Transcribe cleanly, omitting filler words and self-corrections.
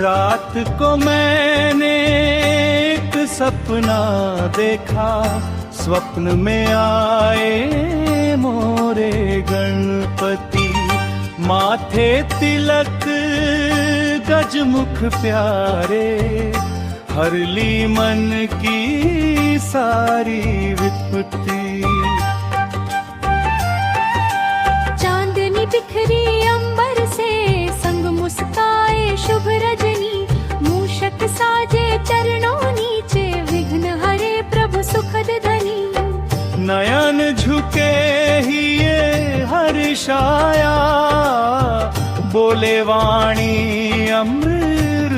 रात को मैंने एक सपना देखा, स्वप्न में आए मोरे गणपति, माथे तिलक गजमुख प्यारे, हर ली मन की सारी विपत्ति। चांदनी बिखरी अंबर से संग मुस्काए शुभ रजनी, मूषक साजे चरणों नीचे विघ्न हरे प्रभु सुखद धनी। नयन झुके ही ये हर्षाया, बोले वाणी अमृत